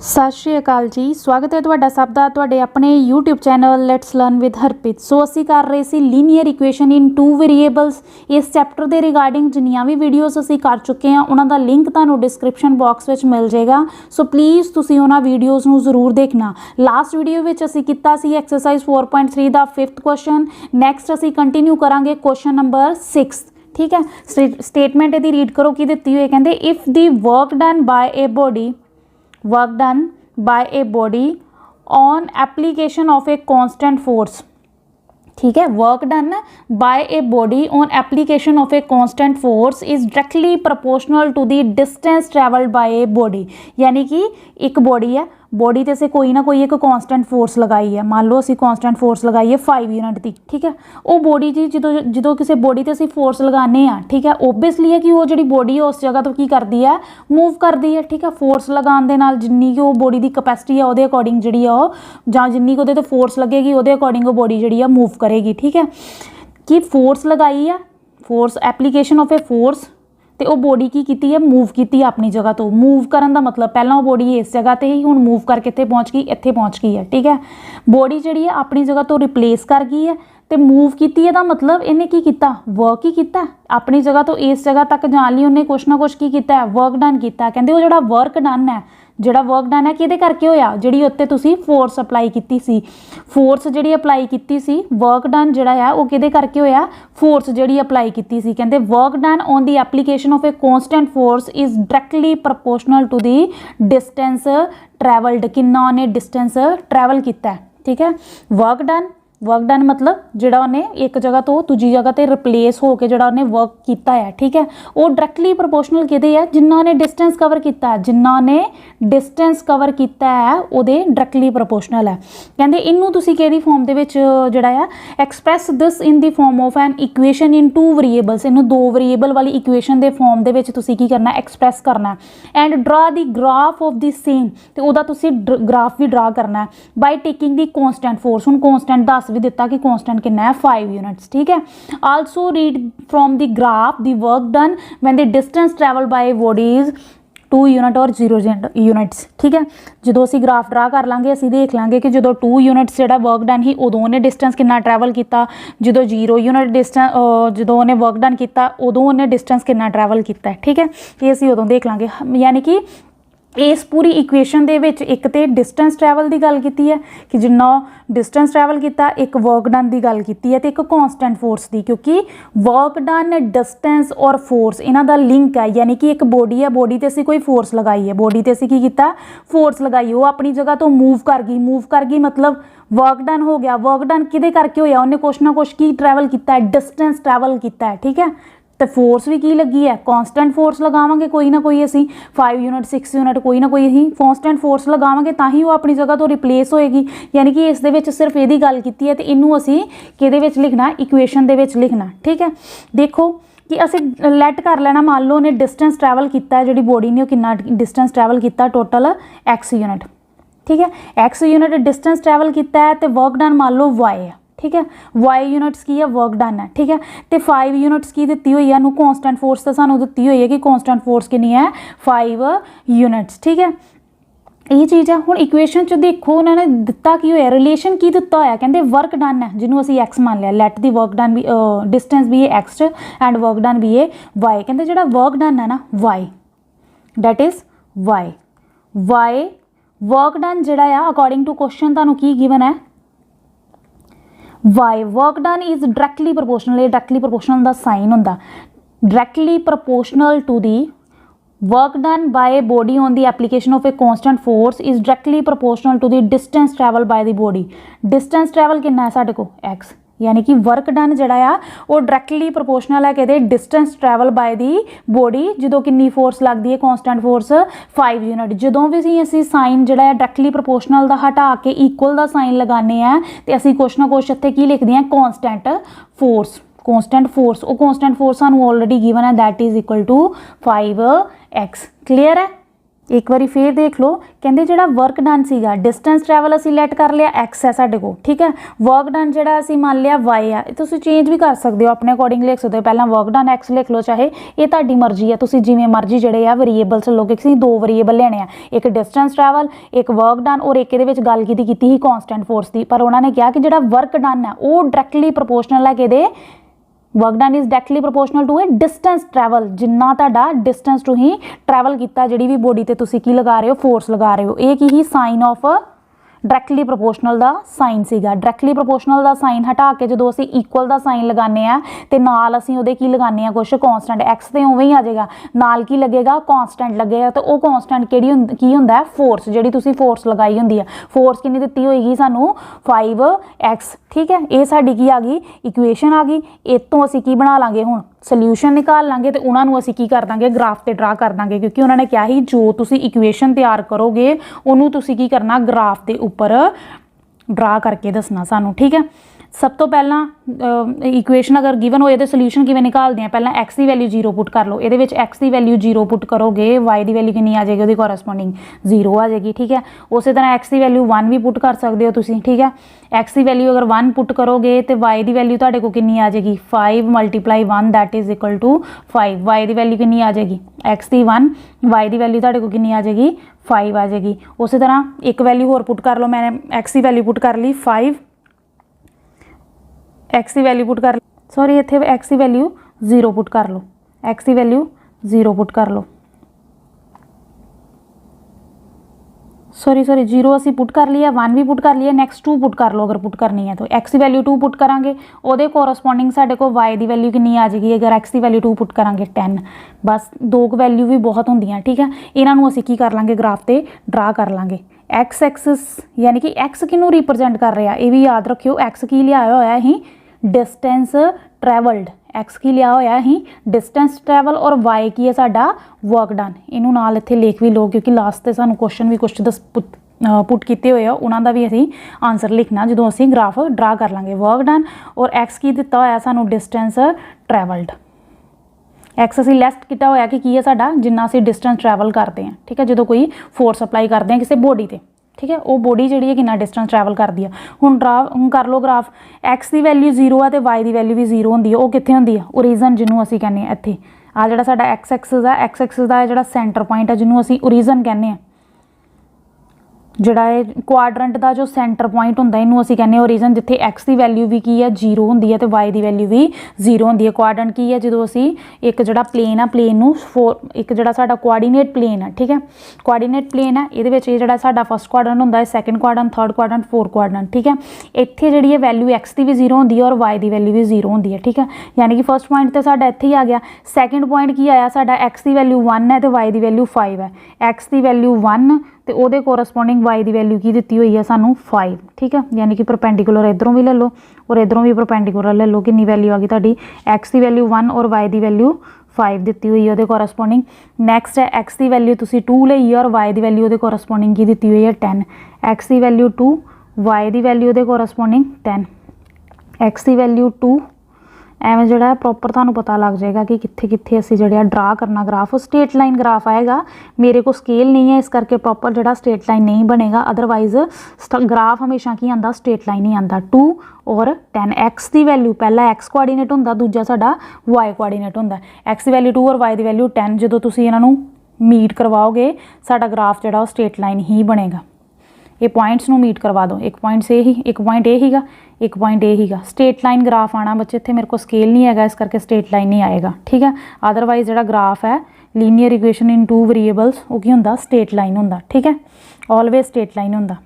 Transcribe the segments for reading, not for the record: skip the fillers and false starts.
सत श्री अकाल जी, स्वागत है तुहाडा सब दा तुहाडे अपने YouTube channel let's learn with Harpreet. So असी कर रहे सी लीनियर इक्वेशन इन 2 वेरीएबल्स। इस चैप्टर के रिगार्डिंग जिन्नियां भी वीडियोज़ असी कर चुके हैं उन्हां दा लिंक तुहानूं डिस्क्रिप्शन बॉक्स में मिल जाएगा। सो प्लीज़ तुसीं उन्हां वीडियोज़ नूं जरूर देखना। लास्ट वीडियो में असी कीता सी एक्सरसाइज 4.3 दा 5th क्वेश्चन। नैक्सट असी कंटिन्यू करांगे क्वेश्चन नंबर 6। ठीक है, स्टेटमेंट यदि रीड करो कि दित्ती हुई कहते if the work done by a body work done by a body on application of a constant force। ठीक है, work done by a body on application of a constant force is directly proportional to the distance travelled by a body. यानी कि एक body है, body ते से कोई ना कोई एक कॉन्स्टेंट फोर्स लगाई है। मान लो असी कॉन्स्टेंट फोर्स लगाई है 5 यूनिट की। ठीक है, वो बॉडी जी जो किसी बॉडी ते असी फोर्स लगाने हैं, ठीक है, ओबीअसली है कि वो जी बॉडी है उस जगह तो की करती है, मूव करती है। ठीक है, फोर्स लगाने दे नाल जिन्नी कि वो बॉडी की कैपेसिटी है वो अकॉर्डिंग जी जां जिन्नी कि वो फोर्स लगेगी वो अकॉर्डिंग वो बॉडी जी मूव करेगी। ठीक है, कि फोर्स लगाई है, force application of a force तो वो बॉडी की कीती है, मूव की अपनी जगह तो। मूव करने का मतलब पहला वो बॉडी इस जगह पर ही, हुण मूव करके इत्थे पहुँच गई, इत्थे पहुँच गई है। ठीक है, बॉडी जी अपनी जगह तो रिप्लेस कर गई है तो मूव की है, मतलब इन्हें की किया, वर्क ही किया। अपनी जगह तो इस जगह तक जाने लिए उन्हें कुछ ना कुछ की किया है, वर्क डन किया। कहते वो जो वर्क डन है, जोड़ा वर्क डन है कि करके होया, जी उत्ते तुसी फोर्स अप्लाई की सी। फोर्स जी अप्लाई की सी, वर्क डन जोड़ा है वो कि करके होया, फोर्स जी अप्लाई की सी। कहते work done on the application of a constant force is directly proportional to the distance travelled. किन्ना उन्हें डिस्टेंस ट्रैवल किया। ठीक है, वर्क डन मतलब जोड़ा उन्हें एक जगह तो दूजी जगह पर रिप्लेस होकर जोड़ा उन्हें वर्क किया है। ठीक है, वो डायरेक्टली प्रोपोर्शनल किहदे है, जिन्ना उन्हें डिस्टेंस कवर किया है, जिन्ना उन्हें डिस्टेंस कवर किया है वो डायरेक्टली प्रोपोर्शनल है। कहते इनू तुसीं किहड़ी फॉर्म दे विच जोड़ा है express this in the form of an equation in 2 variables. इनू 2 वेरीएबल वाली इक्वेशन के फॉर्म दे विच तुसीं की करना, एक्सप्रैस करना। And draw the graph of the same, तो उहदा तुसीं ग्राफ भी ड्रा करना by taking the constant force. हुण कॉन्स्टेंट दस भी दिता कि कॉन्स्टेंट कितना है 5 यूनिट्स। ठीक है, also read from the graph the work done when the distance travel by body is 2 unit और 0 यूनिट्स। ठीक है, जो असी ग्राफ ड्रा कर लाँगे असी देख लाँगे कि जो 2 यूनिट्स जो वर्क डन ही उदों उन्हें डिस्टेंस कितना ट्रैवल किया, जो 0 यूनिट डिस्टेंस जो उन्हें वर्क डन किया उदों उन्हें डिस्टेंस कितना ट्रैवल किया। ठीक है, ये असी उदों देख लाँगे। यानी कि इस पूरी इक्वेशन दे विच एक तो डिस्टेंस ट्रैवल की गल की है कि जिन्ना डिस्टेंस ट्रैवल किया, एक वर्क डन की गल की है, तो एक कॉन्स्टेंट फोर्स की। क्योंकि वर्क डन डिस्टेंस और फोर्स इन्हां दा लिंक है। यानी कि एक बॉडी है, बॉडी ते असीं कोई फोर्स लगाई है, बॉडी ते असीं की कीता, फोर्स लगाई, वो अपनी जगह तो मूव कर गई मतलब वर्क डन हो गया। वर्क डन किहदे करके होया, उन्हें कुछ ना कुछ की ट्रैवल किया है, डिस्टेंस ट्रैवल किया है। ठीक है, तो फोर्स भी की लगी है, कॉन्स्टेंट फोर्स लगावांगे कोई ना कोई असी 5 यूनिट 6 यूनिट कोई ना कोई असी कॉन्स्टेंट फोर्स लगावांगे तां ही वो अपनी जगह तो रिप्लेस होएगी। यानी कि इस दे विच सिर्फ यदी गल की है, तो इनू असी किहदे विच लिखना, इक्वेशन दे विच लिखना। ठीक है, देखो कि असी लैट कर लेना, मान लो उन्हें डिस्टेंस ट्रैवल किया, जी बॉडी ने कितना डिस्टेंस ट्रैवल किया टोटल x यूनिट। ठीक है, x यूनिट डिस्टेंस ट्रैवल किया है, तो वर्क डन मान लो y है। ठीक है, y यूनिट्स की है, वर्क डन है। ठीक है, तो 5 यूनिट्स की दी हुई है, कॉन्स्टेंट फोर्स तो सानू दी हुई है कि कॉन्स्टेंट फोर्स कितनी है 5 यूनिट्स। ठीक है, ये चीज़ है। हुण इक्वेशन च देखो उन्होंने दिता की होया, रिलेशन की दिता होया, कहते वर्क डन है जिन्होंं असी x मान लिया, लैट दी वर्क डन भी डिस्टेंस भी है x एंड वर्क डन भी है y। कहते जो वर्क डन है ना y, that is y work done जोड़ा अकॉर्डिंग टू क्वेश्चन तुहानू की गिवन है y work done is directly proportional. Directly proportional का साइन होंदा, directly proportional to the work done by a body on the application of a constant force is directly proportional to the distance travel by the body. Distance travel कितना है साढ़े को x, यानी कि work done जोड़ा वो directly proportional है कहते distance travel by the body, जो कितनी फोर्स लगती है कॉन्स्टेंट फोर्स 5 यूनिट। जो भी असी साइन जोड़ा डायरेक्टली प्रोपोर्शनल का हटा के इक्वल का साइन लगाने हैं, तो असी कुछ ना कुछ इत्थे की लिखते हैं कॉन्स्टेंट फोर्स। कॉन्स्टेंट फोर्स, वो कॉन्स्टेंट फोर्स सानू ऑलरेडी गिवन है, that is equal to 5x। Clear है, एक बारी फिर देख लो, कहते जो वर्क डन सीगा डिस्टेंस ट्रैवल असी लैट कर लिया एक्स है साढ़े को, ठीक है। वर्क डन जो असी मान लिया वाई है, तुम चेंज भी कर सकते हो अपने अकॉर्डिंग लिख सकते हो। पहला वर्क डन एक्स लिख लो, चाहे ये तुहाडी मर्जी है, तुम जिमें मर्जी जोड़े आ वेरीएबल्स लोगे। किसी दो वेरीएबल लेने आ, एक डिस्टेंस ट्रैवल एक वर्क डन, और एक ये गल की कॉन्सटेंट फोर्स की। पर उन्होंने कहा कि जो वर्क डन है वो डायरैक्टली प्रोपोर्शनल है कि work done is directly proportional to a distance travel, जिन्ना तुहाडा डिस्टेंस टू ही ट्रैवल किया, जी भी बॉडी ते तुसी की लगा रहे हो फोर्स लगा रहे हो। ये की ही साइन ऑफ डायरैक्टली प्रोपोर्शनल का साइन सीगा। डायरैक्टली प्रोपोर्शनल का साइन हटा के जो असी इक्वल का साइन लगाने तो नाल असी उहदे की लगाने कुछ कॉन्सटेंट एक्स तो उवें ही आ जाएगा, नाल की लगेगा कॉन्सटेंट लगेगा। तो वह कॉन्सटेंट की होंदा है फोर्स, जी तुसी फोर्स लगाई होंदी है। फोर्स कितनी दित्ती होएगी सानू 5x, ठीक है। ये साडी की आ गई इक्वेशन आ गई। इतों असी की बना लांगे हुण सोल्यूशन निकाल लांगे, तो उन्होंने असी की कर देंगे ग्राफ से ड्रा कर देंगे, क्योंकि उन्होंने कहा ही जो तुसी इक्वेशन तैयार करोगे उन्होंने तुसी की करना ग्राफ के उपर ड्रा करके दसना सानू, ठीक है। सब तो पहला इक्वेशन अगर गिवन होए तो सोल्यूशन किवें निकालते हैं, पहला एक्स की वैल्यू 0 पुट कर लो। ये एक्स की वैल्यू 0 पुट करोगे, वाई की वैल्यू कितनी आ जाएगी, उसकी कोरसपोंडिंग 0 आ जाएगी, ठीक है। उस तरह एक्स की वैल्यू 1 भी पुट कर सकते हो तुसी, ठीक है। एक्स की वैल्यू अगर 1 पुट करोगे तो वाई की वैल्यू तुहाडे को कितनी आ जाएगी 5 × 1 that is equal to 5। Y की वैल्यू कितनी आ जाएगी, एक्स की 1, वाई की वैल्यू तुहाडे को कितनी आ जाएगी 5 आ जाएगी। उस तरह एक वैल्यू होर पुट कर लो, मैंने एक्स की वैल्यू पुट कर ली 5, एक्स की वैल्यू पुट कर सॉरी इत्थे एक्स की वैल्यू 0 पुट कर लो, एक्स की वैल्यू 0 पुट कर लो, सॉरी 0 असी पुट कर लिया, 1 भी पुट कर लिया, नैक्सट 2 पुट कर लो अगर पुट करनी है तो। एक्स की वैल्यू 2 पुट करांगे, वो कोरसपोंडिंग साढ़े को वाई की वैल्यू कितनी आ जाएगी अगर एक्स की वैल्यू 2 पुट करांगे 10। बस दो वैल्यू भी बहुत होंदियां, ठीक है। इन्हों असी की कर लांगे ग्राफ से ड्रा कर लांगे। एक्स एक्सिस यानी कि एक्स किनू रिप्रजेंट कर रहा, ये भी याद रखियो। एक्स की लिया होया ही डिस्टेंस ट्रैवल्ड, एक्स की लिया होया ही डिस्टेंस ट्रैवल, और वाई की है साडा वर्क डन। इनू नाल इत्थे लिख भी लो, क्योंकि लास्ट ते सानू क्वेश्चन भी कुछ पुट किए हुए आ, उन्हों का भी असी आंसर लिखना जो असी ग्राफ ड्रा कर लांगे। वर्क डन और एक्स की दिता होया सानू डिस्टेंस ट्रैवल्ड। एक्स असी लेस किया होया कि की है साडा जिन्ना असी डिस्टेंस ट्रैवल करते हैं, ठीक है। जो कोई फोर्स अप्लाई करते हैं किसी बॉडी से, ठीक है, वो बॉडी जी है कितना डिस्टेंस ट्रैवल करती है। हुण कर लो ग्राफ, एक्स की वैल्यू 0 है तो वाई की वैल्यू भी 0 होंगी है। वो कितने होंगी है ओरीजन, जिन्होंने असी कहने इत्थे आ जिहड़ा साडा एक्स एक्सिस है, एक्स एक्सिस का जिहड़ा सेंटर पॉइंट है जिन्होंने असी ओरीजन कहने, जिहड़ा क्वाड्रेंट का जो सेंटर पॉइंट होंदा इनू असी कहने ओरीजन, जिथे एक्स की वैल्यू भी की है 0 होंदी है तो वाई की वैल्यू भी 0 होंदी है। क्वाड्रेंट की है जो असी एक जिहड़ा प्लेन है, प्लेन नू एक जिहड़ा साडा कोआर्डीनेट प्लेन है, ठीक है। कोआर्डीनेट प्लेन है, ये जिहड़ा साडा फस्ट क्वाड्रेंट होंदा है, second quadrant, third quadrant, fourth quadrant, ठीक है। इत्थे जिहड़ी वैल्यू एक्स की भी 0 होंदी है और वाई की वैल्यू भी 0 होंदी है, ठीक है। यानी कि फस्ट पॉइंट तो साडा इत्थे ही आ गया। सैकेंड पॉइंट की आया साडा एक्स की वैल्यू 1 है तो वाई की वैल्यू 5 है। एक्स की वैल्यू 1 तो वो कोरसपोंडिंग वाई की वैल्यू की दी हुई है सानू 5, ठीक है। यानी कि परपेंडिकुलर इधरों भी ले लो और इधरों भी परपेंडिकुलर ले लो। कितनी वैल्यू आ गई तुहाडी, एक्स की वैल्यू 1 और वाई की वैल्यू 5 दी हुई है कोरसपोंडिंग। नैक्सट है एक्स की वैल्यू तुसी 2 लई है और वाई की वैल्यू कोरसपोंडिंग की दी हुई है 10। एक्स की वैल्यू 2, वाई की वैल्यू कोरसपोंडिंग 10। एक्स की वैल्यू 2 एवं जो प्रॉपर थानू पता लग जाएगा कि कित्थे कित्थे असी जो ड्रा करना ग्राफ। स्ट्रेट लाइन ग्राफ आएगा, मेरे को स्केल नहीं है इस करके प्रॉपर जो स्ट्रेट लाइन नहीं बनेगा। अदरवाइज ग्राफ हमेशा की आंदा स्ट्रेट लाइन ही आंदा। 2 और 10 एक्स की वैल्यू पहला एक्स कोआर्डीनेट होंदा, दूजा साडा वाई कोआर्डीनेट होंदा। एक्स की वैल्यू 2 और वाई की वैल्यू 10 जो तुसी इन्हां मीट करवाओगे साडा ग्राफ जो स्ट्रेट लाइन ही बनेगा। ये पॉइंट्स नू मीट करवा दो, एक पॉइंट से ही एक पॉइंट ये हीगा, एक पॉइंट ये हीगा। स्ट्रेट लाइन ग्राफ आना बच्चे, इत्थे मेरे को स्केल नहीं है इस करके स्ट्रेट लाइन नहीं आएगा, ठीक है। अदरवाइज जो ग्राफ है लीनियर इक्वेशन इन 2 वेरीएबल्स वो की होंदा स्ट्रेट लाइन होंदा, ठीक है। ऑलवेज स्ट्रेट लाइन होंदा।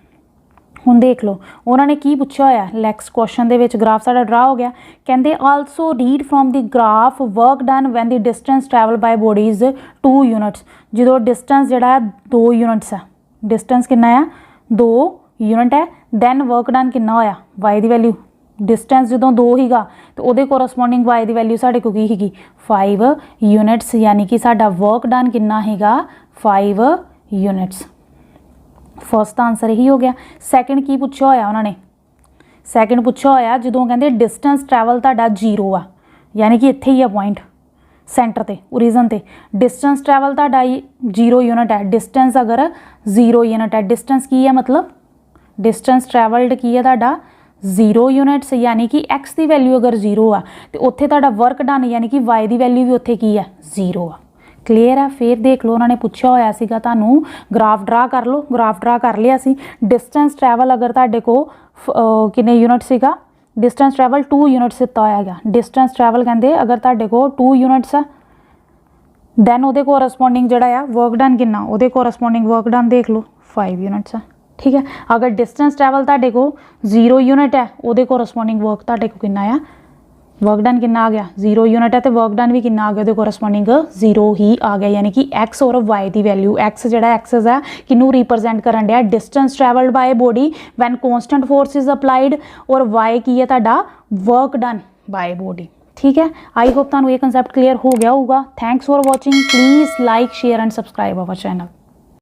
हुण देख लो उन्होंने की पूछा होया next question they which graph साडा ड्रा हो गया। कहते also read from the graph work done when the distance travel bye bodies 2 units. जो डिस्टेंस जोड़ा 2 यूनिट्स है, डिस्टेंस कितना है 2 यूनिट है। दैन वर्क डन कितना होया, वाई की वैल्यू डिस्टेंस जो 2 हीगा तो वो कोरसपोंडिंग वाई की वैल्यू साढ़े को की हीगी 5 यूनिट्स। यानी कि साडा वर्क डन कितना हीगा 5 यूनिट्स। फर्स्ट आंसर यही हो गया। सैकेंड की पूछा होया उन्होंने, सैकेंड पूछा होया जो कहते डिस्टेंस ट्रैवल तुहाडा 0 आ, यानी कि इत्थे ही आ पॉइंट, सेंटर ते ओरिजन ते। डिस्टेंस ट्रैवल तुहाडा 0 यूनिट है, डिस्टेंस अगर 0 यूनिट है, डिस्टेंस की है मतलब डिस्टेंस ट्रैवल्ड की है तुहाडा 0 यूनिट्स, यानी कि एक्स की वैल्यू अगर 0 आ तो उत्थे तुहाडा वर्क डन यानी कि वाई की वैल्यू भी उत्थे की है 0 आ। क्लीयर है। फिर देख लो उन्होंने पूछा होया सीगा तुहानू ग्राफ ड्रा कर लो, ग्राफ ड्रा कर लिया सी। डिस्टेंस ट्रैवल अगर तुहाडे को किन्ने यूनिट सीगा, डिस्टेंस ट्रैवल 2 यूनिट्स दिता होया गया। डिस्टेंस ट्रैवल कहते अगर तुहाडे को 2 यूनिट्स है दैन वो कोरसपोंडिंग जोड़ा आ वर्क डन कितना, वो कोरसपोंडिंग वर्क डन देख लो 5 यूनिट्स है। ठीक है। अगर डिस्टेंस ट्रैवल तुहाडे को 0 यूनिट है वो कोरसपोंडिंग वर्क तुहाडे को कितना आ, वर्क डन कितना आ गया 0 यूनिट है तो वर्क डन भी कितना आ गया, कोरसपोंडिंग 0 ही आ गया। यानी कि एक्स और वाई की वैल्यू, एक्स जो एक्सेस है किनू रिप्रजेंट करन दिया distance travelled by body when constant force is applied, और वाई की है तुहाडा वर्क डन बाय बॉडी। ठीक है। आई होप तुहानू ये कंसैप्ट क्लीयर हो गया होगा। Thanks for watching. Please like share and subscribe our channel.